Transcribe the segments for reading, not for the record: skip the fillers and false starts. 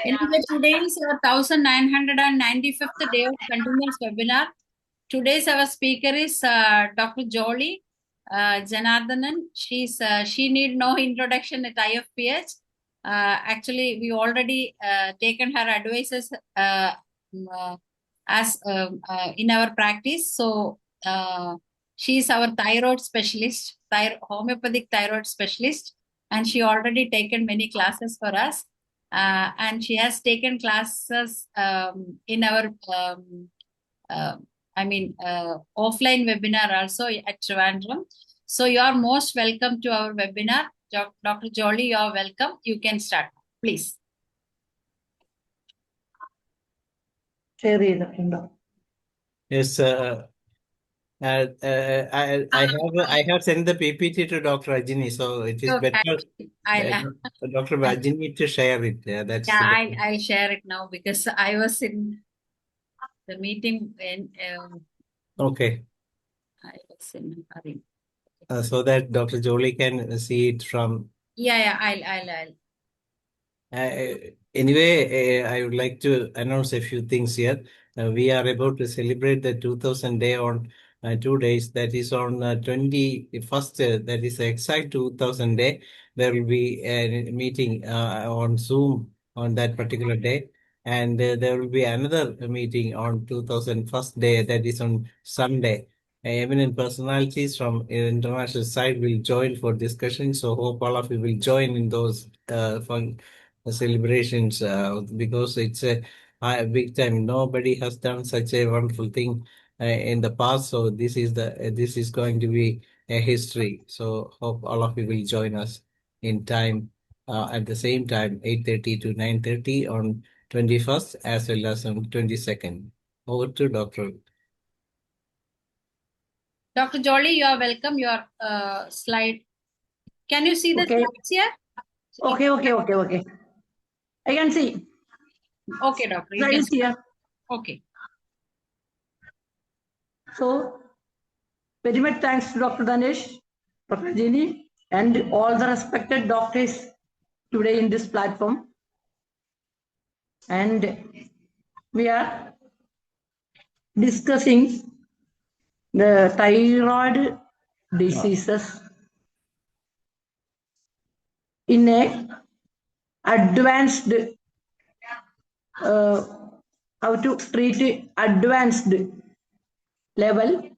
Anyway, today is our 1995th day of continuous webinar. Today's our speaker is Dr. Jolie Janardhanan. She need no introduction at IFPH. Actually, we already taken her advices as in our practice. So she is our thyroid specialist, homeopathic thyroid specialist, and she already taken many classes for us. And she has taken classes in our offline webinar also at Trivandrum. So you are most welcome to our webinar. Dr. Jolie, you are welcome. You can start, please. Yes, I have sent the PPT to Dr. Ajini, so it is better Dr. Ajini to share it. I'll share it now because I was in the meeting when okay. I was in a hurry. So that Dr. Jolie can see it from. I'll. Anyway, I would like to announce a few things here. We are about to celebrate the 2000 day on 2 days. That is on 21st. That is the exact 2000 day. There will be a meeting on Zoom on that particular day. And there will be another meeting on 2001st day. That is on Sunday. Eminent personalities from international side will join for discussion. So hope all of you will join in those fun celebrations because it's a big time. Nobody has done such a wonderful thing in the past. So this is going to be a history. So hope all of you will join us in time at the same time, 8:30 to 9:30 on 21st as well as on 22nd. Over to Dr. Dr. Jolie, you are welcome. Your slide. Can you see the slides here? Okay. I can see. Okay, doctor. You can see here. Okay. So, very much thanks to Dr. Danesh, Dr. Jini, and all the respected doctors today in this platform. And we are discussing the thyroid diseases in a advanced how to treat advanced level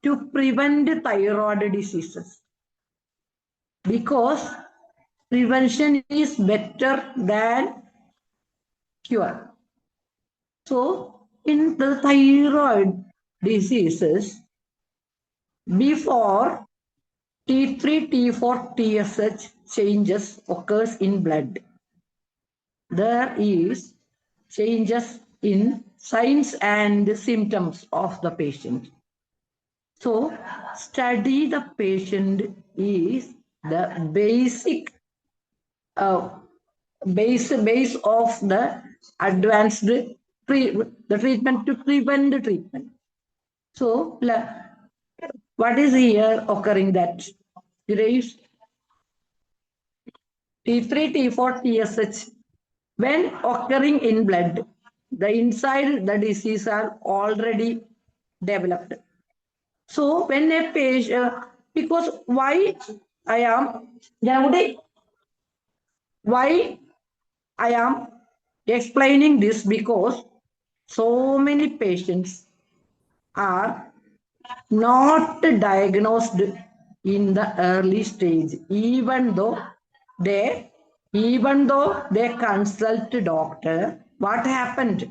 to prevent thyroid diseases, because prevention is better than cure. So in the thyroid diseases, before T3, T4, TSH changes occurs in blood, there is changes in signs and symptoms of the patient. So study the patient is the basic base of the advanced the treatment to prevent the treatment. So what is here occurring that there is T3, T4, TSH when occurring in blood, the inside the disease are already developed. So when a patient, because why I am explaining this, because so many patients are not diagnosed in the early stage, even though they consult doctor. What happened?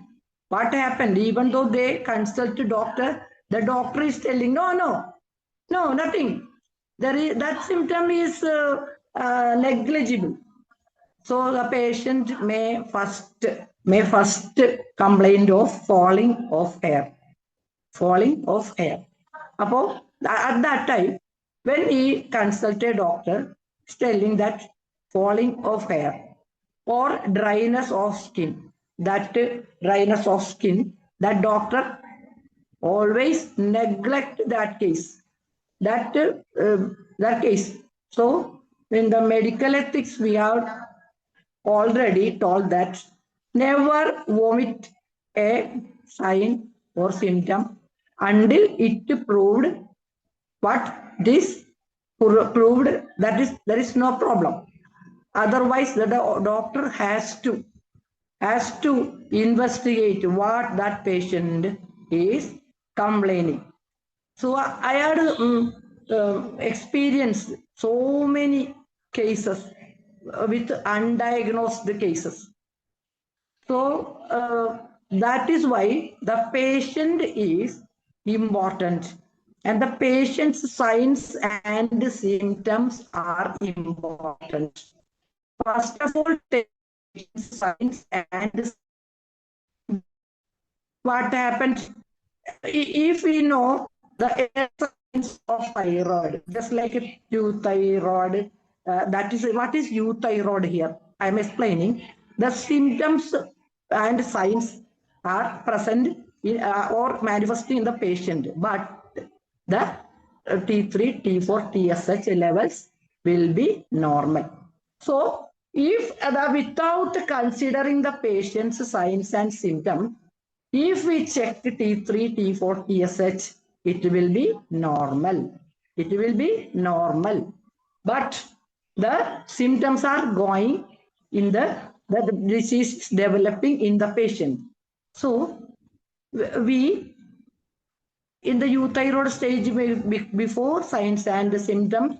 Even though they consult doctor, the doctor is telling no, nothing. That symptom is negligible. So the patient may first complain of falling of hair. At that time, when he consulted doctor, telling that falling of hair or dryness of skin, that doctor always neglect that case. That case. So in the medical ethics, we have already told that never vomit a sign or symptom until it proved what this proved that there is no problem. Otherwise, the doctor has to investigate what that patient is complaining. So I had experienced so many cases with undiagnosed cases. So that is why the patient is important, and the patient's signs and symptoms are important. First of all, signs and what happened if we know the signs of thyroid, just like euthyroid. That is what is euthyroid here. I am explaining the symptoms and signs are present in, or manifesting in the patient, but the T3, T4, TSH levels will be normal. So, if without considering the patient's signs and symptoms, if we check T3, T4, TSH, it will be normal. It will be normal. But the symptoms are going in the disease developing in the patient. So, we in the euthyroid stage before signs and symptoms,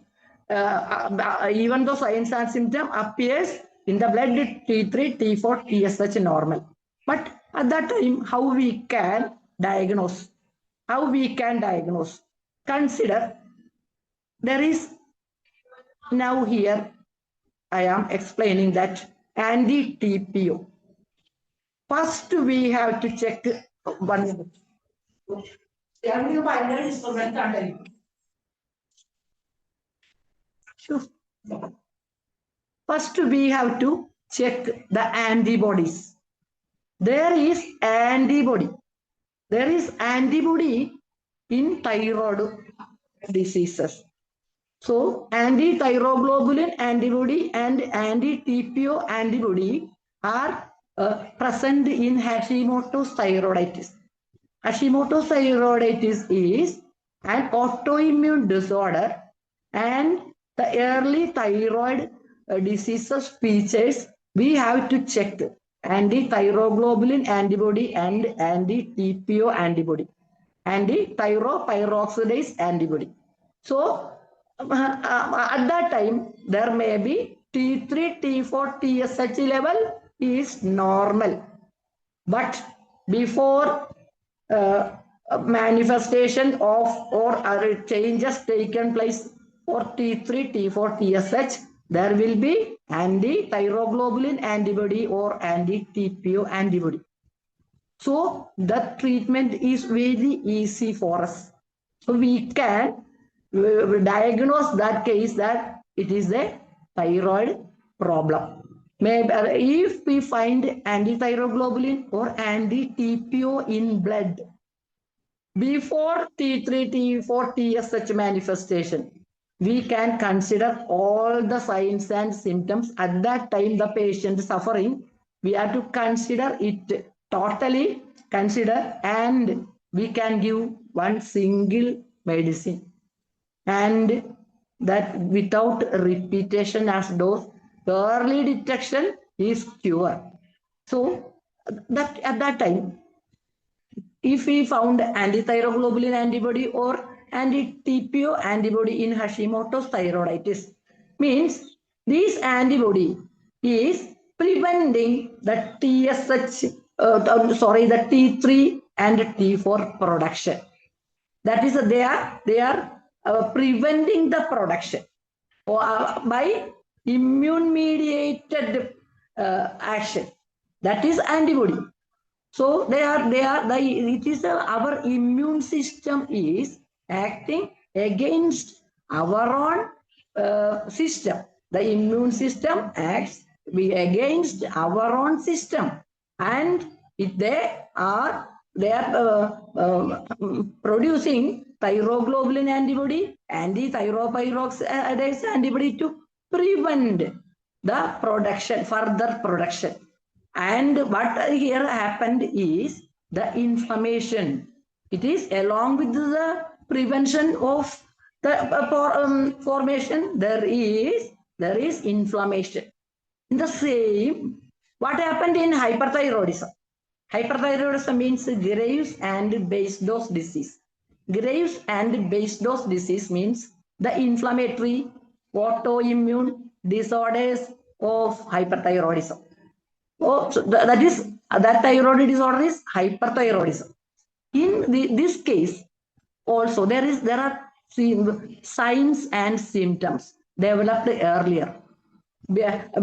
even though signs and symptom appears in the blood T3, T4, TSH normal. But at that time, how we can diagnose? How we can diagnose? Consider there is now here I am explaining that anti-TPO. First, we have to check one minute. First, we have to check the antibodies. There is antibody. There is antibody in thyroid diseases. So, anti-thyroglobulin antibody and anti-TPO antibody are present in Hashimoto's thyroiditis. Hashimoto's thyroiditis is an autoimmune disorder, and the early thyroid diseases features we have to check anti-thyroglobulin antibody and anti-TPO antibody, anti-thyroperoxidase antibody. So at that time there may be T3, T4, TSH level is normal, but before manifestation of or changes taken place for T3, T4, TSH, there will be anti-thyroglobulin antibody or anti-TPO antibody. So that treatment is very easy for us. So we can diagnose that case that it is a thyroid problem. Maybe if we find anti-thyroglobulin or anti-TPO in blood before T3, T4, TSH manifestation, we can consider all the signs and symptoms at that time the patient suffering. We have to consider it totally, consider, and we can give one single medicine, and that without repetition as dose, early detection is cure. So that at that time, if we found anti-thyroglobulin antibody or anti-TPO antibody in Hashimoto's thyroiditis, means this antibody is preventing the TSH, the T3 and T4 production. That is, they are preventing the production by immune-mediated action. That is antibody. So it is our immune system is acting against our own system. The immune system acts against our own system, and they are producing thyroglobulin antibody, anti-thyroperoxidase antibody to prevent the production, further production. And what here happened is the inflammation. It is along with the prevention of the formation, there is inflammation. In the same, what happened in hyperthyroidism? Hyperthyroidism means Graves and base dose disease. Graves and base dose disease means the inflammatory autoimmune disorders of hyperthyroidism. Oh, so that is that thyroid disorder is hyperthyroidism. In this case, also there are signs and symptoms developed earlier that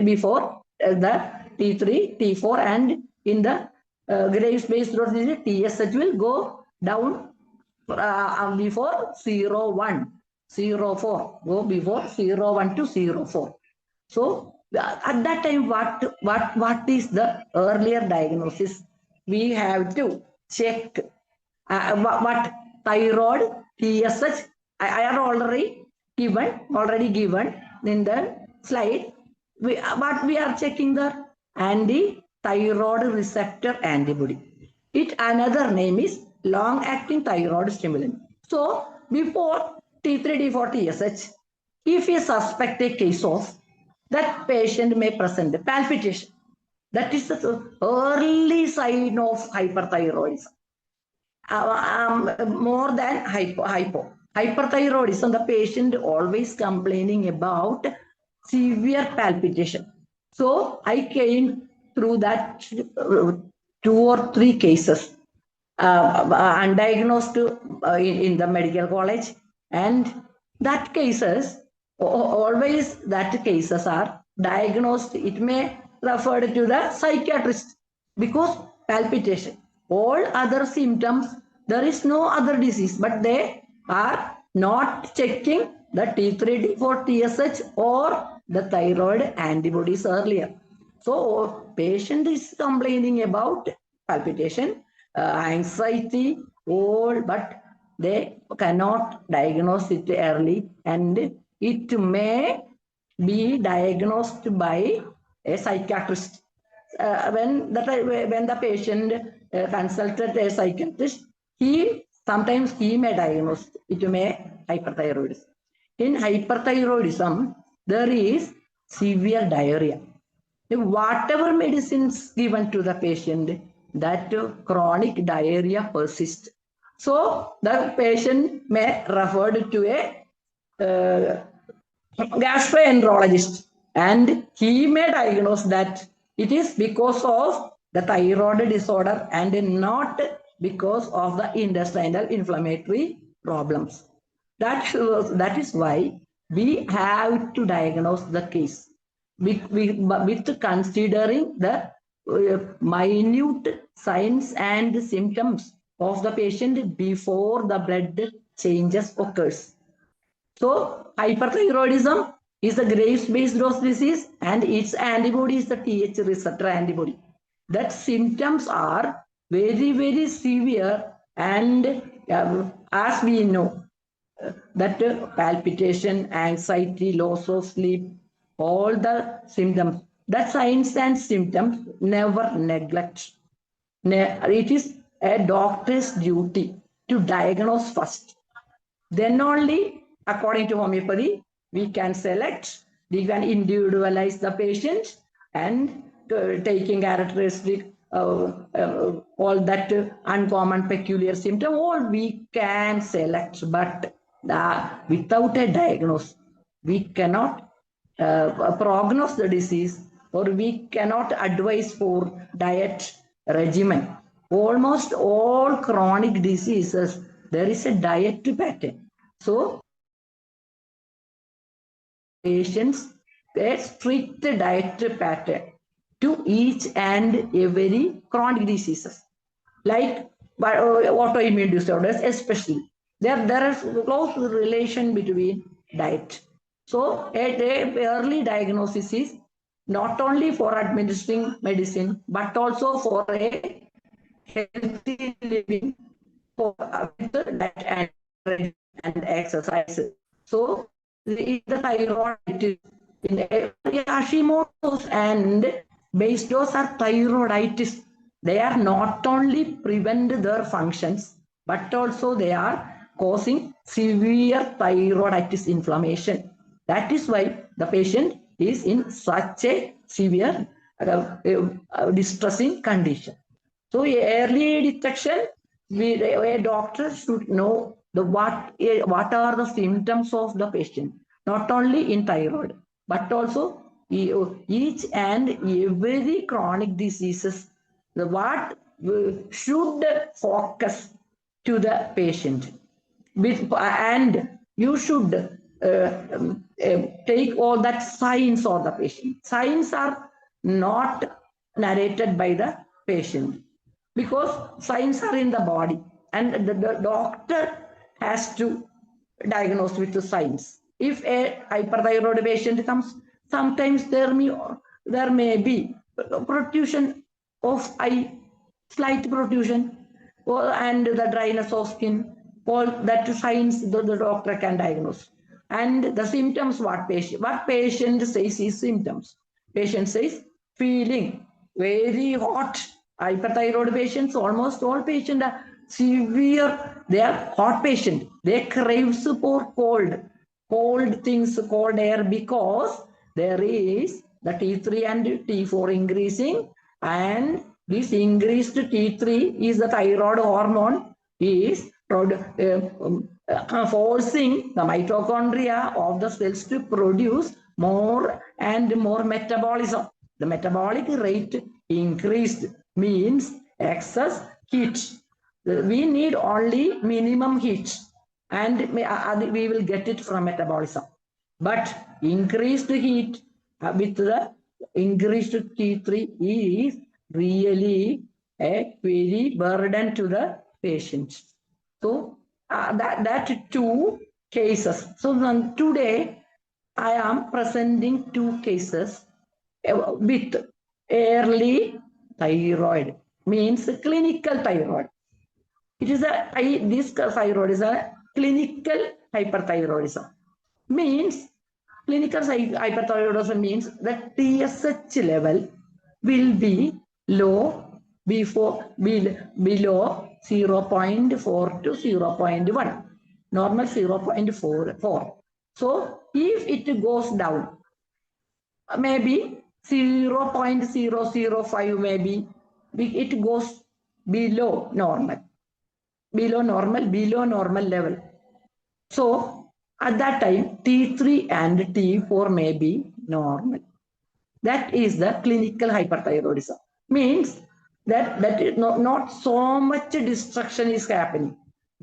before the T3, T4, and in the Graves-based disease, TSH will go down before 01, 04, go before 01 to 04. So at that time, what is the earlier diagnosis? We have to check what thyroid, TSH. I have already given in the slide. But we are checking the anti-thyroid receptor antibody. It another name is long-acting thyroid stimulant. So before T3, T4, TSH, if you suspect a case of that patient may present palpitation. That is the early sign of hyperthyroidism. More than hypo. Hyperthyroidism, the patient always complaining about severe palpitation. So I came through that 2 or 3 cases undiagnosed in the medical college, and that cases always that cases are diagnosed. It may refer to the psychiatrist because palpitation. All other symptoms, there is no other disease, but they are not checking the T3, T4, TSH or the thyroid antibodies earlier. So patient is complaining about palpitation, anxiety, all, but they cannot diagnose it early, and it may be diagnosed by a psychiatrist. When the patient consulted a psychiatrist, sometimes he may diagnose it may hyperthyroidism. In hyperthyroidism, there is severe diarrhea. Whatever medicines given to the patient, that chronic diarrhea persists. So the patient may refer to a gastroenterologist, and he may diagnose that it is because of the thyroid disorder and not because of the intestinal inflammatory problems. That is why we have to diagnose the case with considering the minute signs and symptoms of the patient before the blood changes occurs. So hyperthyroidism is a Graves-based dose disease, and its antibody is the TH receptor antibody. That symptoms are very, very severe, and as we know, that palpitation, anxiety, loss of sleep, all the symptoms, that signs and symptoms never neglect. It is a doctor's duty to diagnose first. Then only, according to homeopathy, we can individualize the patient, and taking characteristic, all that uncommon peculiar symptom, all we can select. But without a diagnosis, we cannot prognose the disease, or we cannot advise for diet regimen. Almost all chronic diseases, there is a diet pattern. So patients a strict diet pattern to each and every chronic diseases, like autoimmune disorders especially. There is close relation between diet. So a early diagnosis is not only for administering medicine, but also for a healthy living, for with diet and exercise. So the thyroid in Hashimoto's and base dose are thyroiditis. They are not only prevent their functions, but also they are causing severe thyroiditis inflammation. That is why the patient is in such a severe distressing condition. So early detection, a doctor should know what are the symptoms of the patient, not only in thyroid, but also each and every chronic diseases. What should focus to the patient, and you should take all that signs of the patient. Signs are not narrated by the patient because signs are in the body, and the doctor has to diagnose with the signs. If a hyperthyroid patient comes, sometimes there may be protrusion of eye, slight protrusion, and the dryness of skin. All that signs the doctor can diagnose. And the symptoms, what patient says is symptoms. Patient says feeling very hot. Hyperthyroid patients, almost all patients are severe. They are hot patient. They craves for cold things, cold air, because there is the T3 and T4 increasing, and this increased T3 is the thyroid hormone, is forcing the mitochondria of the cells to produce more and more metabolism. The metabolic rate increased means excess heat. We need only minimum heat, and we will get it from metabolism. But increased heat with the increased T3 is really a very burden to the patient. So that two cases. So today I am presenting two cases with early thyroid, means clinical thyroid. It is this thyroid is a clinical hyperthyroidism. Means clinical hyperthyroidism means that TSH level will be low below 0.4 to 0.1, normal 0.44. So if it goes down, maybe 0.005, maybe it goes below normal level. So at that time, T3 and T4 may be normal. That is the clinical hyperthyroidism. Means that not so much destruction is happening.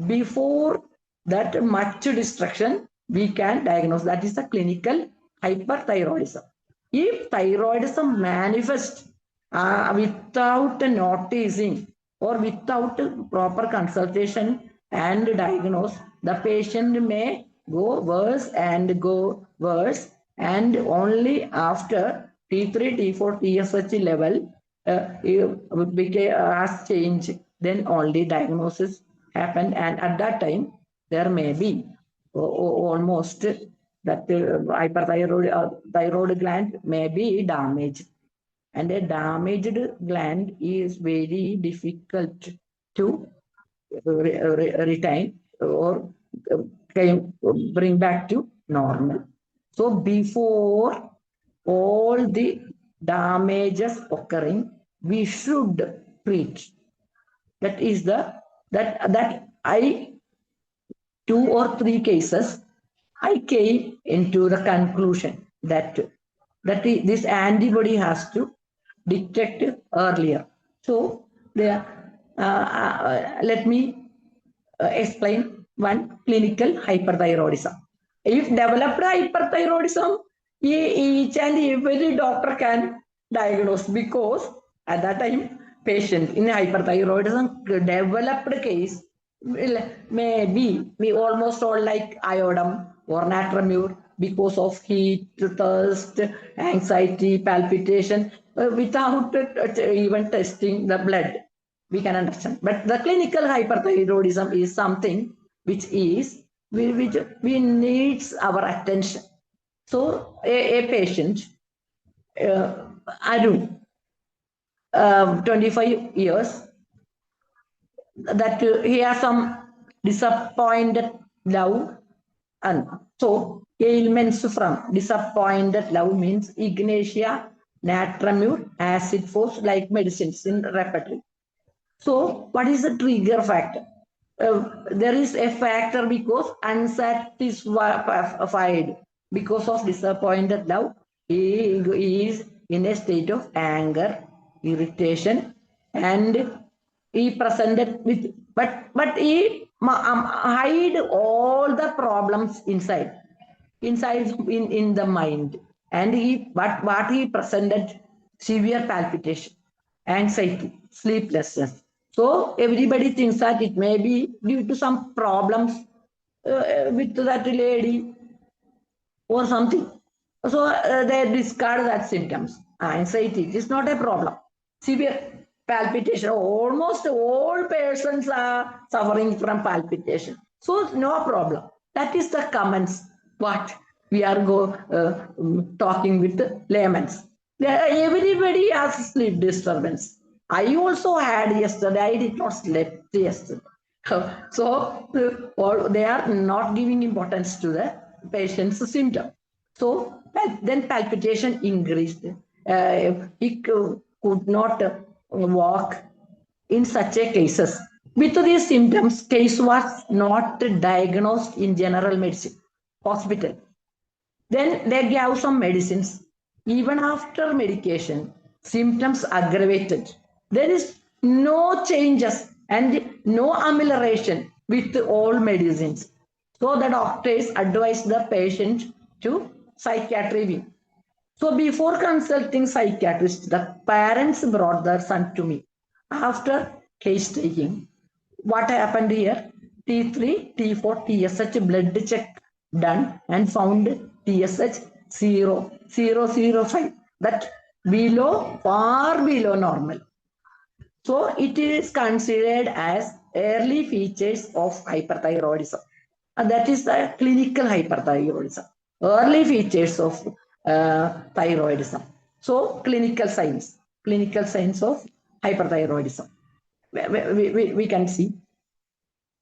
Before that much destruction, we can diagnose. That is the clinical hyperthyroidism. If thyroidism manifests without noticing or without proper consultation and diagnose, the patient may go worse, and only after T3, T4, TSH level has changed, then only diagnosis happened, and at that time there may be almost that thyroid gland may be damaged, and a damaged gland is very difficult to retain or bring back to normal. So before all the damages occurring, we should treat. That is that I 2 or 3 cases I came into the conclusion that this antibody has to detect earlier. So there, let me explain one clinical hyperthyroidism. If developed hyperthyroidism, each and every doctor can diagnose, because at that time patient in hyperthyroidism developed case may almost all like iodine or natriumur, because of heat, thirst, anxiety, palpitation, without even testing the blood. We can understand. But the clinical hyperthyroidism is something which needs our attention. So a patient, Arun, 25 years, that he has some disappointed love, and so ailments from disappointed love means ignatia, natramur, acid force like medicines in repertory. So what is the trigger factor? There is a factor because unsatisfied because of disappointed love. He is in a state of anger, irritation, and he presented with, but he hide all the problems inside in the mind, and he but what he presented: severe palpitation, anxiety, sleeplessness. So everybody thinks that it may be due to some problems with that lady or something. So they discard that symptoms. Anxiety is not a problem. Severe palpitation, almost all persons are suffering from palpitation. So no problem. That is the comments what we are talking with the layman's. Everybody has sleep disturbance. I also had yesterday. I did not sleep yesterday. So they are not giving importance to the patient's symptom. So then palpitation increased. He could not walk in such a cases. With these symptoms, case was not diagnosed in general medicine hospital. Then they gave some medicines. Even after medication, symptoms aggravated. There is no changes and no amelioration with all medicines. So the doctors advise the patient to psychiatry wing. So before consulting psychiatrist, the parents brought their son to me. After case taking, what happened here? T3, T4, TSH blood check done and found TSH 0.005. That below, far below normal. So it is considered as early features of hyperthyroidism. And that is the clinical hyperthyroidism. Early features of thyroidism. So clinical signs of hyperthyroidism. We can see.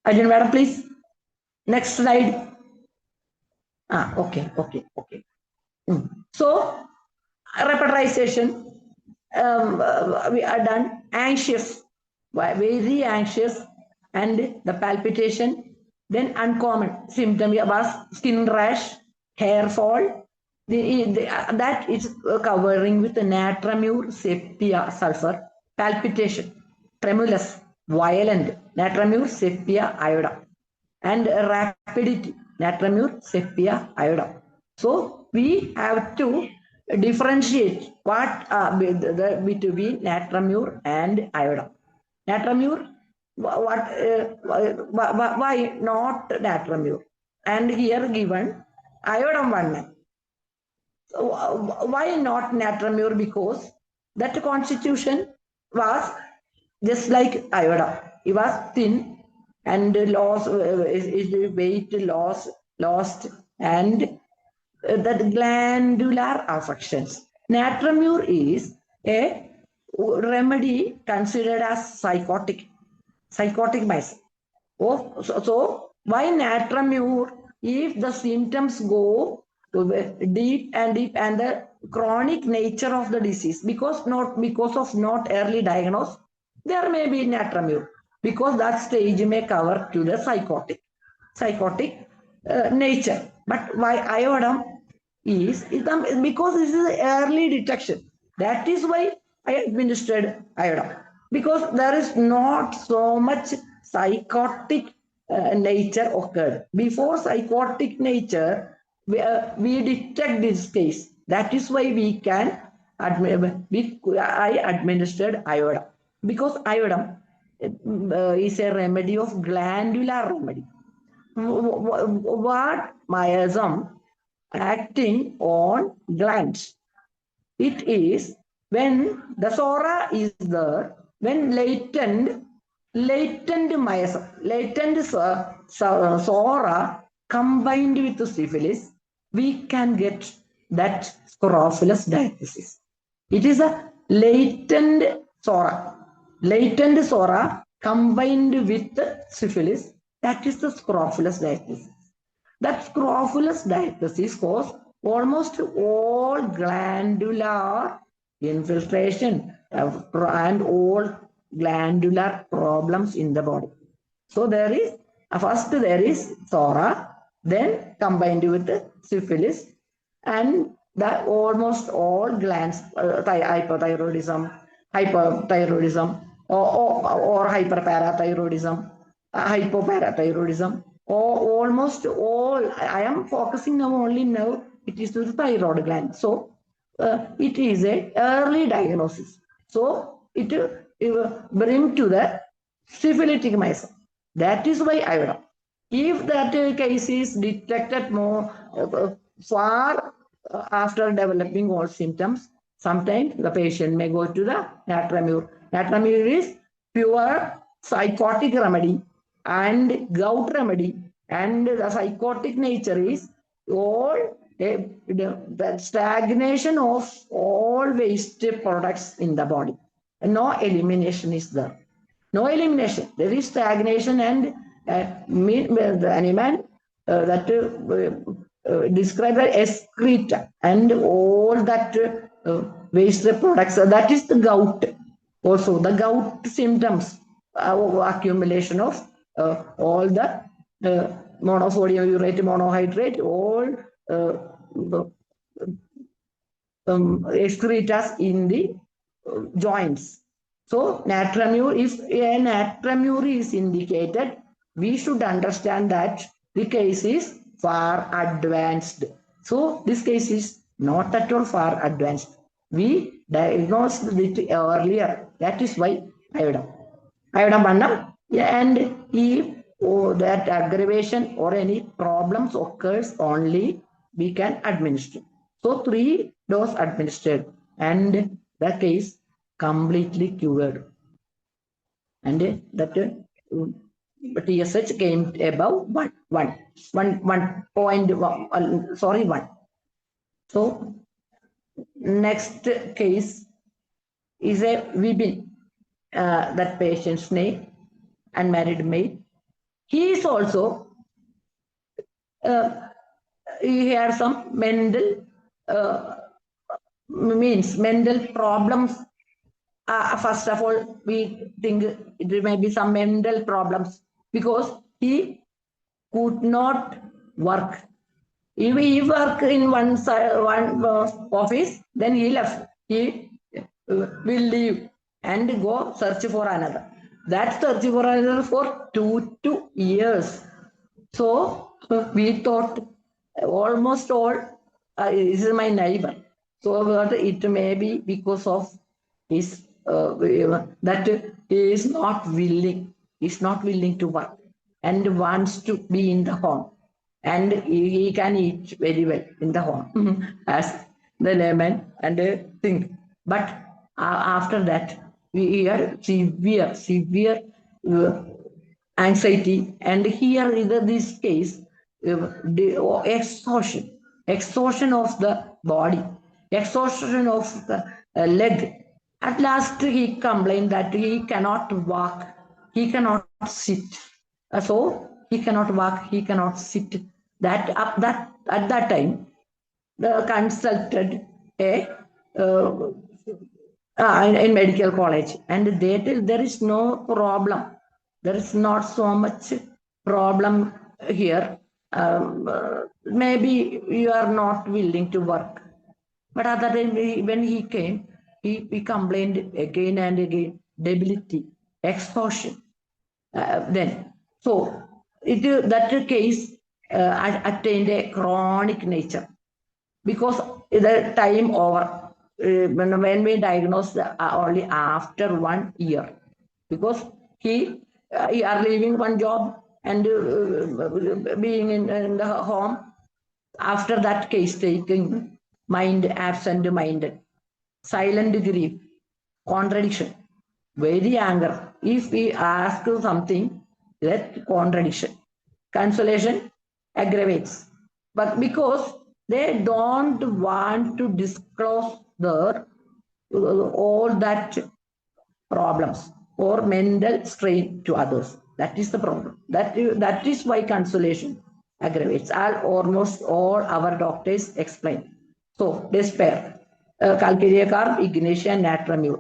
Arjun madam, please. Next slide. Okay. So repetition, we are done. Anxious, very anxious, and the palpitation. Then uncommon symptom was skin rash, hair fall. That is covering with the natramur, sepia, sulfur, palpitation, tremulous, violent, natramur, sepia, iodine, and rapidity, natramur, sepia, iodine. So we have to differentiate what between natramur and iodine. Natramur, why not natramur? And here given iodine 1. So why not natramur? Because that constitution was just like iodine. It was thin and lost weight lost and that glandular affections. Natramur is a remedy considered as psychotic medicine. Oh, so why natramur? If the symptoms go deep and the chronic nature of the disease, because of not early diagnosis, there may be natramur, because that stage may cover to the psychotic nature. But why iodine is because this is early detection. That is why I administered iodine, because there is not so much psychotic nature occurred. Before psychotic nature, we detect this case. That is why I administered iodine, because iodine is a remedy of glandular remedy. What miasm acting on glands? It is when the sora is there, when latent miasm, latent sora combined with syphilis, we can get that scrofulous diathesis. It is a latent SORA. Latent SORA combined with syphilis, that is the scrofulous diagnosis. That scrofulous diagnosis causes almost all glandular infiltration and all glandular problems in the body. So there is, first there is SORA, then combined with syphilis, and the almost all glands, hypothyroidism, hyperthyroidism, or hyperparathyroidism, hypoparathyroidism, or almost all. I am focusing now only now, it is to the thyroid gland. So it is a early diagnosis. So it bring to the syphilitic myxome. That is why I would. If that case is detected more far after developing all symptoms, sometimes the patient may go to the natramur. Natramur is pure psychotic remedy and gout remedy, and the psychotic nature is all the stagnation of all waste products in the body. No elimination is there. No elimination. There is stagnation, and the animal that described as excreta and all that waste products. That is the gout. Also, the gout symptoms, accumulation of all the monosodium urate, monohydrate, all excretas in the joints. So natramur, if a natramur is indicated, we should understand that the case is far advanced. So this case is not at all far advanced. We diagnosed it earlier. That is why iodine bandam, and if that aggravation or any problems occurs, only we can administer. So 3 doses administered, and the case completely cured. And that TSH came above 1. So next case is a Vibin, that patient's name, unmarried male. He is also, he had some mental, mental problems. First of all, we think it may be some mental problems because he could not work. If he worked in one office, then he left. He will leave and go search for another. That search for another for 2 years. So we thought almost all, this is my neighbor. So it may be because of his that he is not willing to work and wants to be in the home, and he can eat very well in the home as the layman and think. But after that, we hear severe anxiety, and here in this case, exhaustion of the body, exhaustion of the leg. At last, he complained that he cannot walk, he cannot sit. So he cannot walk, he cannot sit. At that time, the consulted in medical college, and they tell there is no problem. There is not so much problem here. Maybe you are not willing to work. But at that time, when he came, he complained again and again, debility, exhaustion. Then, so that case attained a chronic nature because the time over. When we diagnosed only after 1 year, because he are leaving one job and being in the home. After that case taking, mind absent minded, silent grief, contradiction, very anger. If we ask something, that contradiction, consolation aggravates. But because they don't want to disclose their all that problems or mental strain to others. That is the problem. That is why consolation aggravates. Almost all our doctors explain. So despair. Calcareous ignition natramure.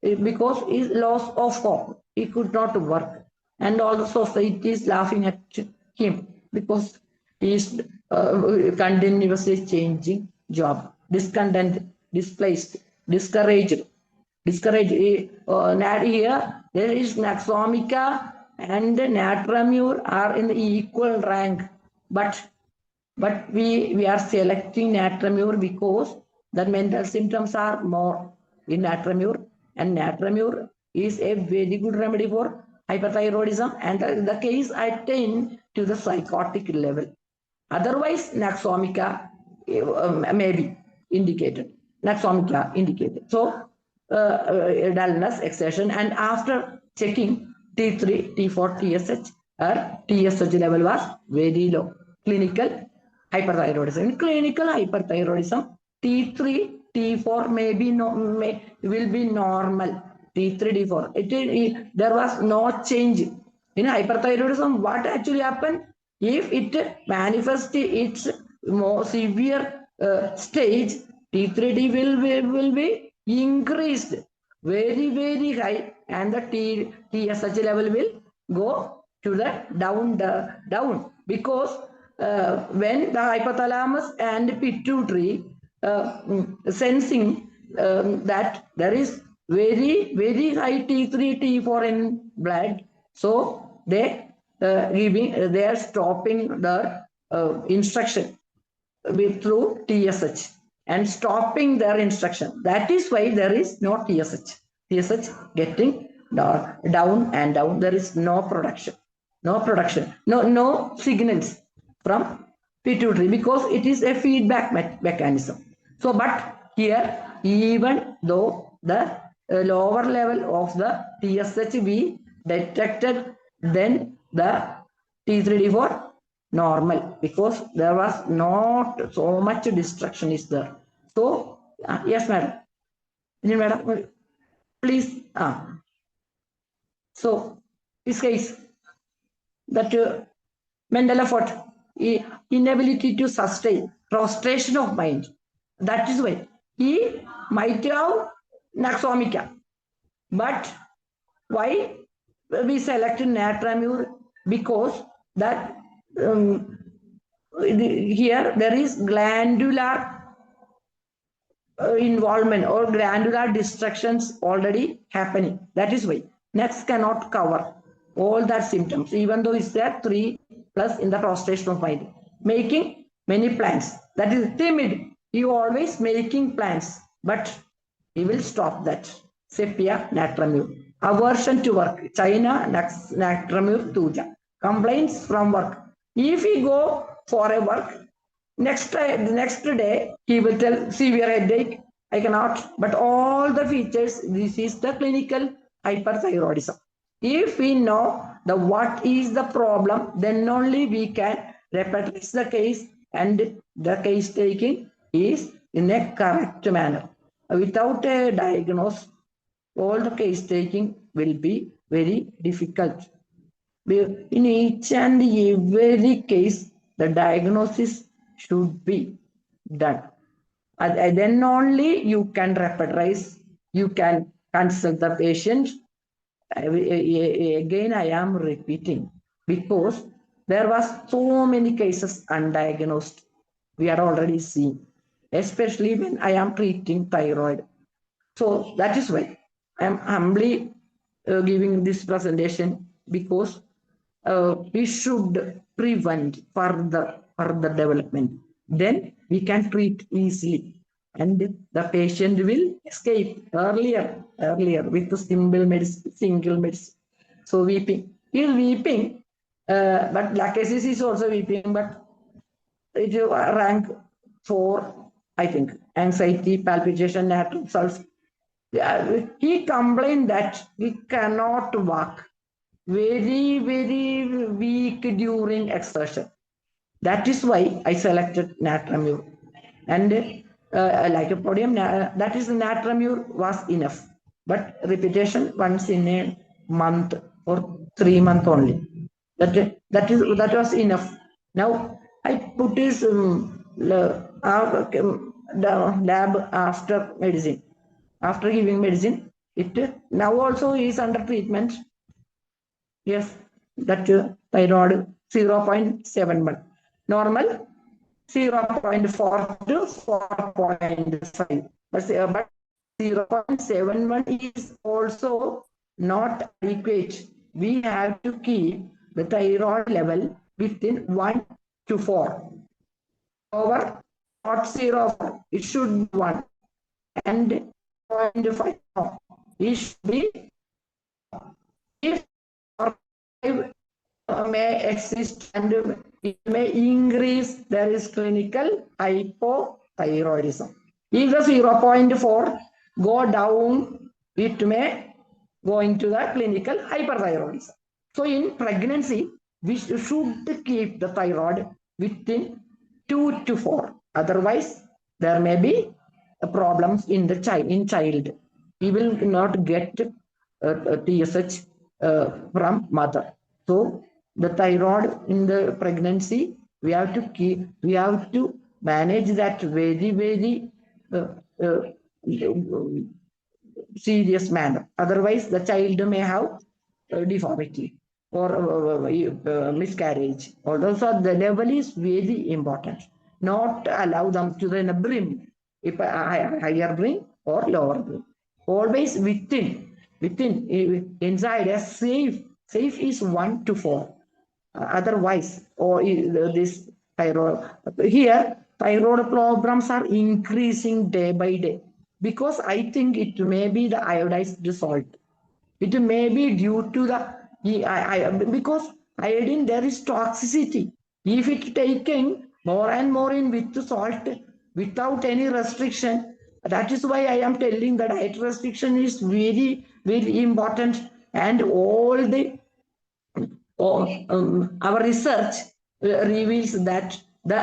Because his loss of hope, he could not work, and all the society is laughing at him because he is continuously changing job, discontent, displaced, discouraged. Here there is Naxomica and Natramure are in the equal rank, but we are selecting Natramure because the mental symptoms are more in Natramure, and Natramure is a very good remedy for hyperthyroidism, and the case attained to the psychotic level. Otherwise, Naxomica may be indicated. Naxomica indicated. So, dullness, exertion, and after checking T3, T4, TSH, her TSH level was very low. Clinical hyperthyroidism. In clinical hyperthyroidism, T3, T4 will be normal. T3, T4. There was no change. In hyperthyroidism, what actually happened? If it manifests its more severe stage, T3D will be increased very, very high, and the TSH level will go to the down because when the hypothalamus and pituitary sensing that there is very, very high T3, T4 in blood, so they are stopping the instruction through TSH and stopping their instruction. That is why there is no TSH. TSH getting down and down. There is no production. No signals from pituitary because it is a feedback mechanism. So, but here, even though the lower level of the TSH be detected, then the T3, T4 normal because there was not so much destruction is there. So, yes, madam. Madam, please. So, this case, that mental effort, inability to sustain, prostration of mind. That is why he might have Naxomica. But why we selected Natramure? Because that here there is glandular involvement or glandular destructions already happening. That is why NEX cannot cover all that symptoms, even though it's there 3 plus in the prostration of mind. Making many plans. That is timid. He always making plans, but he will stop that. Sepia, Natramure. Aversion to work. China, Natramure, Tuja. Complaints from work. If he go for a work, next day he will tell severe headache, I cannot, but all the features, this is the clinical hyperthyroidism. If we know what is the problem, then only we can repatriate the case, and the case taking is in a correct manner. Without a diagnosis, all the case taking will be very difficult. In each and every case, the diagnosis should be done. And then only you can repatriate, you can consult the patient. Again, I am repeating because there was so many cases undiagnosed. We are already seeing, especially when I am treating thyroid. So that is why I am humbly giving this presentation because we should prevent further development. Then we can treat easily, and the patient will escape earlier with the single medicine. So weeping, he is weeping, but lachesis is also weeping, but it is rank 4, I think. Anxiety, palpitation, natural sulfur. He complained that he cannot walk. Very, very weak during exertion. That is why I selected Natramure. And lycopodium, that is Natramure was enough. but repetition once in a month or 3 months only. That was enough. Now I put his the lab after medicine. After giving medicine, it now also is under treatment. Yes, that thyroid 0.71. Normal 0.4 to 4.5. But 0.71 is also not adequate. We have to keep the thyroid level within 1 to 4. Over not 0, it should be 1. And 0.5, no, it should be, if may exist and it may increase, there is clinical hypothyroidism. If the 0.4 go down, it may go into the clinical hyperthyroidism. So in pregnancy, we should keep the thyroid within 2 to 4. Otherwise, there may be problems in the child. We will not get TSH from mother. So the thyroid in the pregnancy, we have to manage that very serious manner. Otherwise, the child may have deformity or miscarriage. Also, the level is very important. Not allow them to the brim, if a higher brim or lower brim. Always within inside a safe is 1 to 4. Otherwise, or this thyroid here, thyroid problems are increasing day by day, because I think it may be the iodized salt. It may be due to the because iodine, there is toxicity. If it taken more and more in with salt without any restriction, that is why I am telling that diet restriction is very important, and all the our research reveals that the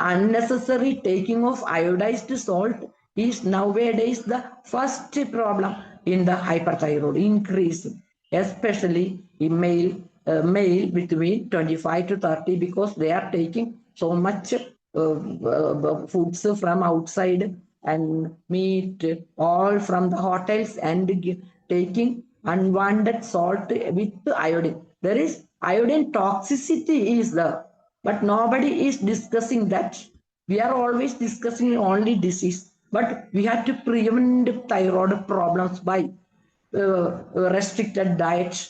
unnecessary taking of iodized salt is nowadays the first problem in the hyperthyroid increase, especially in male between 25 to 30, because they are taking so much foods from outside and meat all from the hotels and taking unwanted salt with iodine. There is iodine toxicity is there, but nobody is discussing that. We are always discussing only disease, but we have to prevent thyroid problems by restricted diet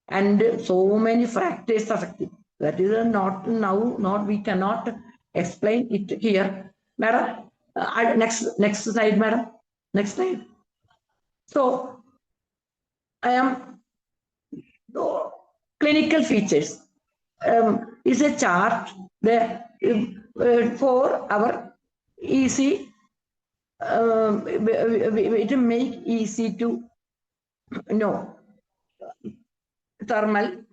and so many factors affecting. That is not we cannot explain it here, madam. Next slide, madam. Next slide. So I am clinical features. Is a chart there for our easy. It make easy to know. Thermal,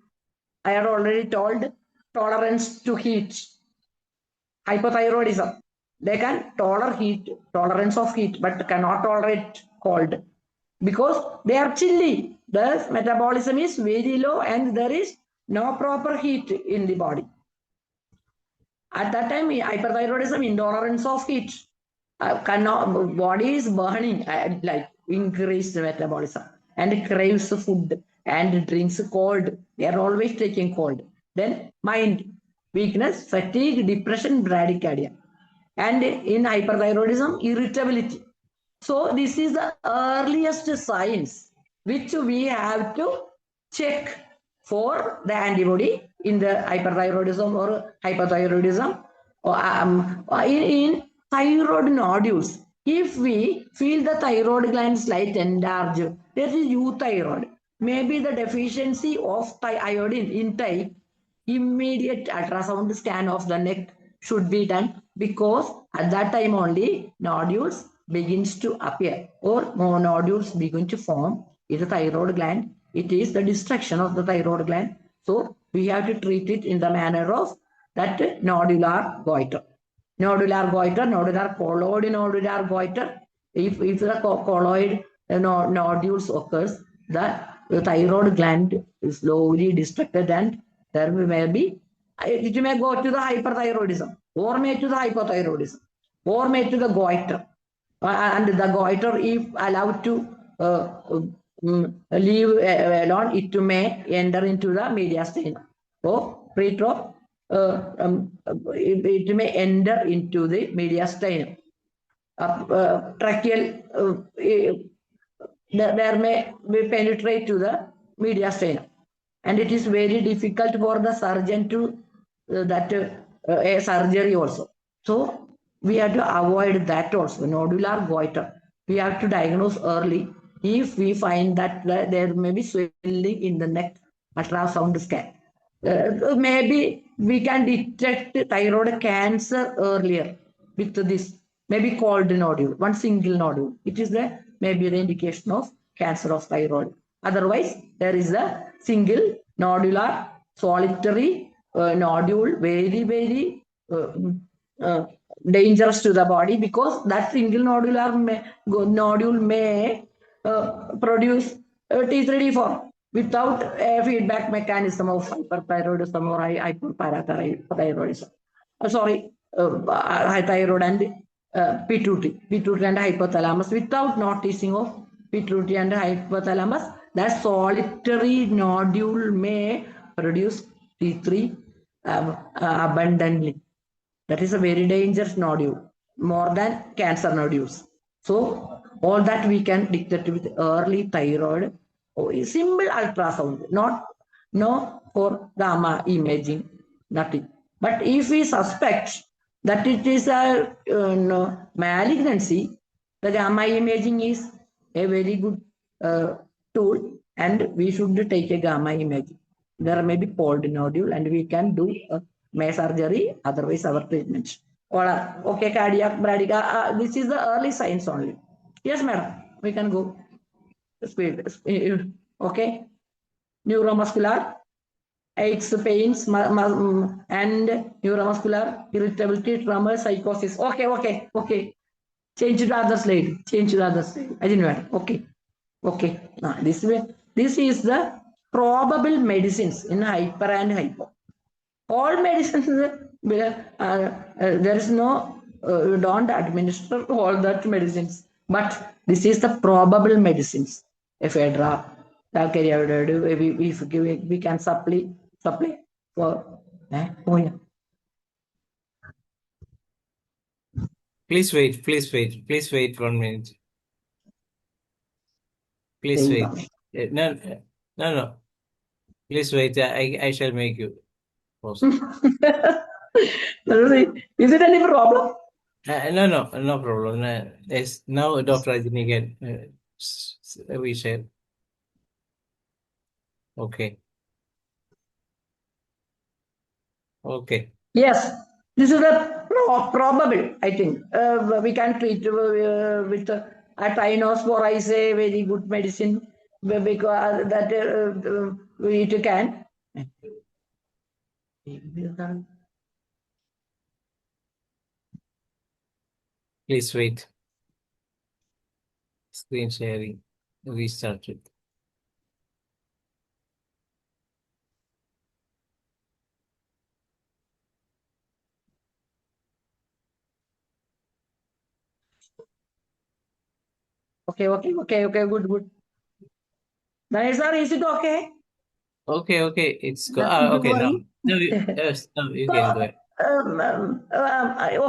I had already told, tolerance to heat. Hypothyroidism, they can tolerate heat, tolerance of heat, but cannot tolerate cold because they are chilly. Thus, metabolism is very low and there is no proper heat in the body. At that time, hyperthyroidism, intolerance of heat, body is burning, like increased metabolism, and craves food and drinks cold. They are always taking cold. Then mind, weakness, fatigue, depression, bradycardia. And in hyperthyroidism, irritability. So this is the earliest signs which we have to check for the antibody in the hyperthyroidism or hypothyroidism. In thyroid nodules, if we feel the thyroid gland slight enlarged, there is euthyroid. Maybe the deficiency of iodine intake. Immediate ultrasound scan of the neck should be done, because at that time only nodules begins to appear or more nodules begin to form in the thyroid gland. It is the destruction of the thyroid gland. So we have to treat it in the manner of that nodular goiter. Nodular goiter, nodular colloid nodular goiter. If the colloid nodules occurs, the thyroid gland is slowly distracted and there may be, it may go to the hyperthyroidism or may to the hypothyroidism or may to the goiter. And the goiter, if allowed to leave alone, it may enter into the mediastinum. So, it may enter into the mediastinum. Tracheal, there may penetrate to the mediastinum. And it is very difficult for the surgeon to a surgery also. So we have to avoid that also, nodular goiter. We have to diagnose early. If we find that there may be swelling in the neck, ultrasound scan. Maybe we can detect thyroid cancer earlier with this, maybe cold nodule, one single nodule. It is the maybe the indication of cancer of thyroid. Otherwise, there is a single nodular solitary nodule, very dangerous to the body, because that single nodule may produce T3D4 without a feedback mechanism of hyperthyroidism or hyperparathyroidism. Thyroid and pituitary and hypothalamus, without noticing of pituitary and hypothalamus, that solitary nodule may produce T3 abundantly. That is a very dangerous nodule, more than cancer nodules. So all that we can detect with early thyroid, simple ultrasound, no for gamma imaging, nothing. But if we suspect that it is a malignancy, the gamma imaging is a very good tool, and we should take a gamma imaging. There may be cold nodule and we can do May surgery, otherwise our treatment. Okay, cardiac, bradycardia. This is the early signs only. Yes, madam. We can go. Speed. Okay. Neuromuscular, aches, pains, and neuromuscular irritability, tremor, psychosis. Okay. Change to the other slide. I didn't know. Okay. This is the probable medicines in hyper and hypo. All medicines, there is no, don't administer all that medicines, but this is the probable medicines. Ephedra, we can supply for. Yeah. Please wait 1 minute. Please wait. No. Please wait. I shall make you pause. Is it any problem? No problem. Yes, now Dr. Rajini can we share. Okay. Yes, this is a probable, I think. We can treat with Thyrospora is a very good medicine, because that it can. Please wait. Screen sharing restarted. Okay, good. Then, sir, is it okay? Okay, it's go. Okay, now. No, you can go ahead.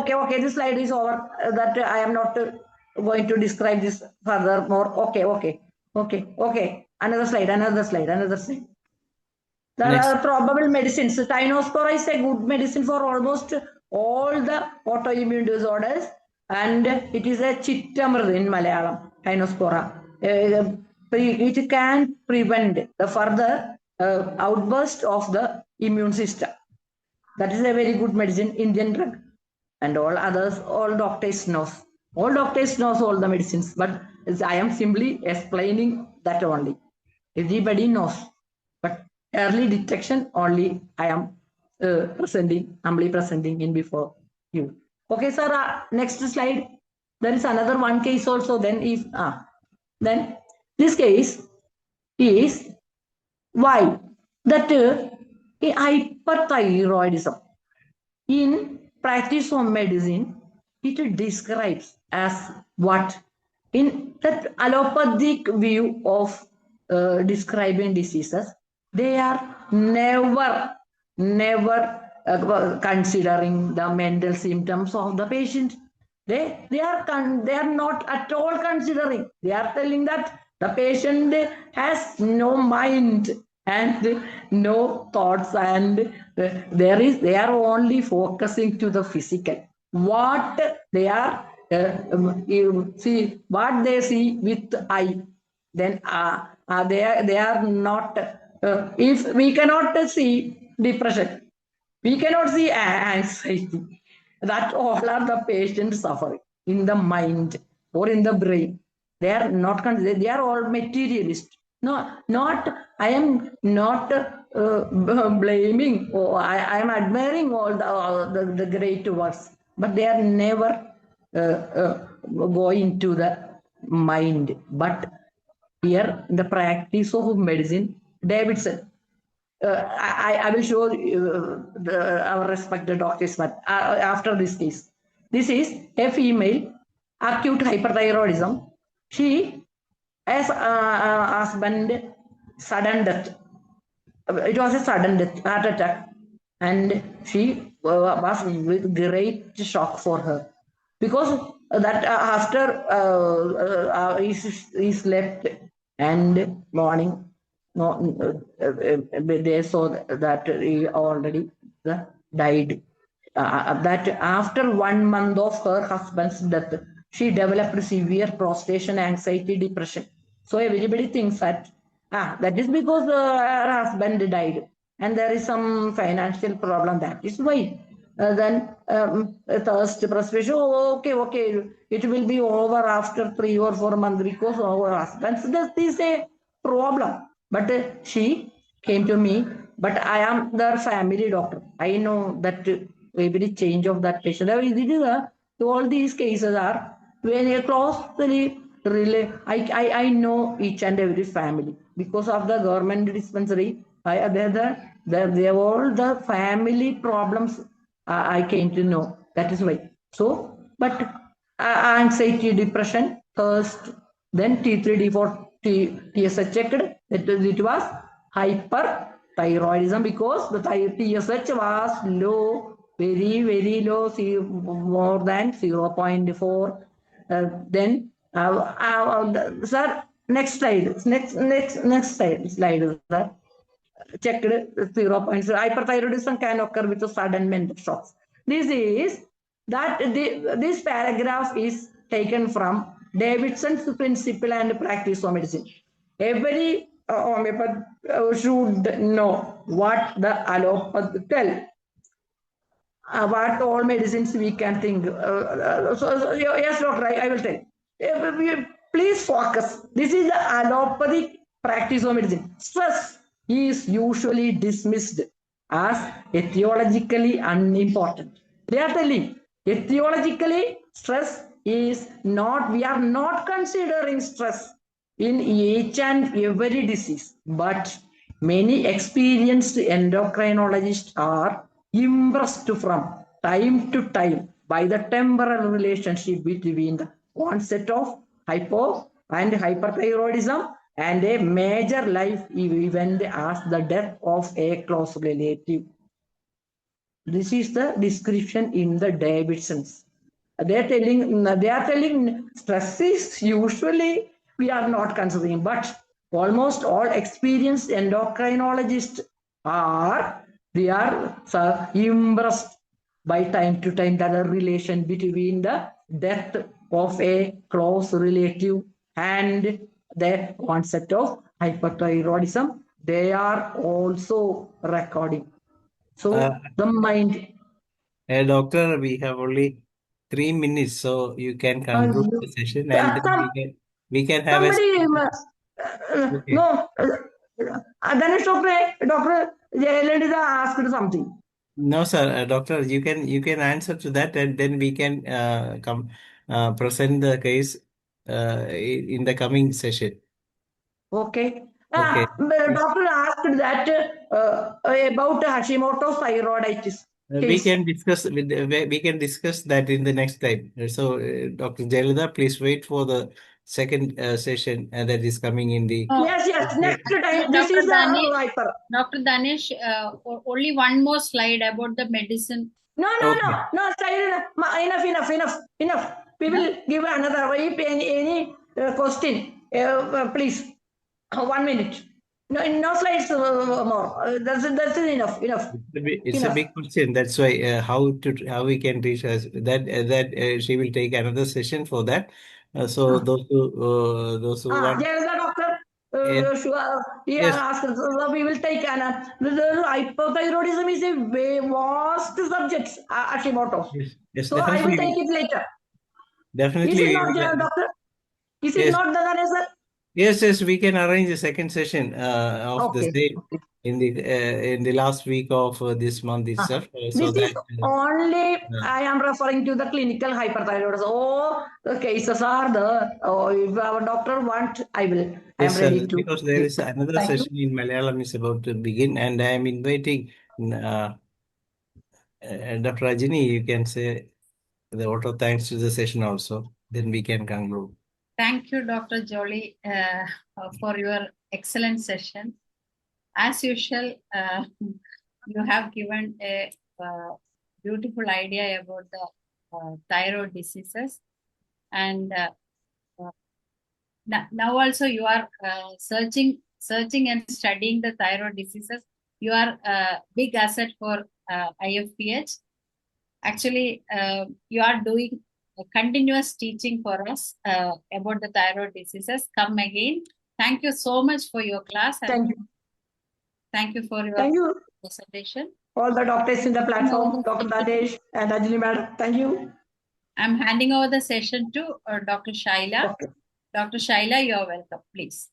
Okay, this slide is over. That I am not going to describe this further more. Okay. Another slide. There are probable medicines. Thyrospora is a good medicine for almost all the autoimmune disorders, and it is a chittamrd in Malayalam. Thyrospora. It can prevent the further outburst of the immune system. That is a very good medicine, Indian drug. And all others, all doctors knows. All doctors knows all the medicines, but I am simply explaining that only. Everybody knows. But early detection only I am humbly presenting in before you. Okay, sir, next slide. There is another one case also. Then if Then this case is why that hyperthyroidism in practice of medicine, it describes as what? In that allopathic view of describing diseases, they are never considering the mental symptoms of the patient. They are not at all considering. They are telling that the patient has no mind and no thoughts, and they are only focusing to the physical. What they are you see, what they see with eye, then they are not. If we cannot see depression, we cannot see anxiety. That all are the patients suffering in the mind or in the brain. They are not considered. They are all materialist. No, not. I am not blaming, or I am admiring all the great works, but they are never going to the mind. But here, in the practice of medicine, Davidson, I will show our respected doctors that after this case. This is a female, acute hyperthyroidism. She has husband sudden death. It was a sudden death, heart attack, and she was with great shock for her, because that after he slept, and morning, no, they saw that he already died. That after 1 month of her husband's death, she developed severe prostration, anxiety, depression. So everybody thinks that that is because her husband died, and there is some financial problem. That is why. Then thirst, frustration. Oh, okay, it will be over after 3 or 4 months, because our husband's death is a problem. But she came to me. But I am their family doctor. I know that every change of that patient. All these cases are very closely related. I know each and every family because of the government dispensary. They all the family problems I came to know. That is why. So, but anxiety, depression, thirst, then T3, D4, TSH checked. It was hyperthyroidism, because the TSH was low, very low, more than 0.4. Then, sir, next slide. Next slide, sir. Checked 0.0. Hyperthyroidism can occur with sudden mental shocks. This paragraph is taken from Davidson's Principle and Practice of Medicine. Every homeopath should know what the allopath tell. What all medicines we can think. Yes, doctor, I will tell. Please focus. This is the allopathic practice of medicine. Stress is usually dismissed as etiologically unimportant. They are telling etiologically stress is not, we are not considering stress in each and every disease, but many experienced endocrinologists are impressed from time to time by the temporal relationship between the onset of hypo and hyperthyroidism and a major life event as the death of a close relative. This is the description in the Davidsons. They are telling stress is usually we are not considering, but almost all experienced endocrinologists they are impressed by time to time that a relation between the death of a close relative and the onset of hyperthyroidism. They are also recording. So the mind. Doctor, we have only 3 minutes, so you can conclude the session, and then we can have Somebody, okay. no, Ganesh Doctor Jayalendra asked something. No, sir, doctor, you can answer to that, and then we can present the case in the coming session. Okay. Okay. Doctor asked that about Hashimoto's thyroiditis We case. can discuss that in the next time. So, Dr. Jayalalitha, please wait for the second session that is coming in the. Yes, next time. This Dr. is Danish, viper. Dr. Danish, only one more slide about the medicine. No, Okay. Enough. We will give another. If any question, please. 1 minute. No slides more. That's enough. It's a big question. That's why how we can reach us that she will take another session for that. So those who want. There is a doctor. Yes, He yes, asked. So we will take an. The hypothyroidism is a very vast subject. Hashimoto. yes, So I will take definitely, it later. Is definitely it we not, will. doctor? Is it Yes, not done, sir? yes, we can arrange a second session of the Okay. same in the last week of this month itself. So This is that only, I am referring to the clinical hyperthyroidism. Oh, the cases are there. Oh, if our doctor want, I am yes, ready to because there give. is another Thank you. session in Malayalam is about to begin, and I am inviting Dr. Rajini. You can say the vote of thanks to the session also. Then we can conclude. Thank you, Dr. Jolie, for your excellent session. As usual, you have given a beautiful idea about the thyroid diseases. And now also you are searching and studying the thyroid diseases. You are a big asset for IFPH. Actually, you are doing a continuous teaching for us about the thyroid diseases. Come again. Thank you so much for your class. And Thank you. Thank you for your presentation. All the doctors in the platform, Dr. Dadesh and Rajini madam. Thank you. I'm handing over the session to Dr. Shaila. Okay. Dr. Shaila, you're welcome, please.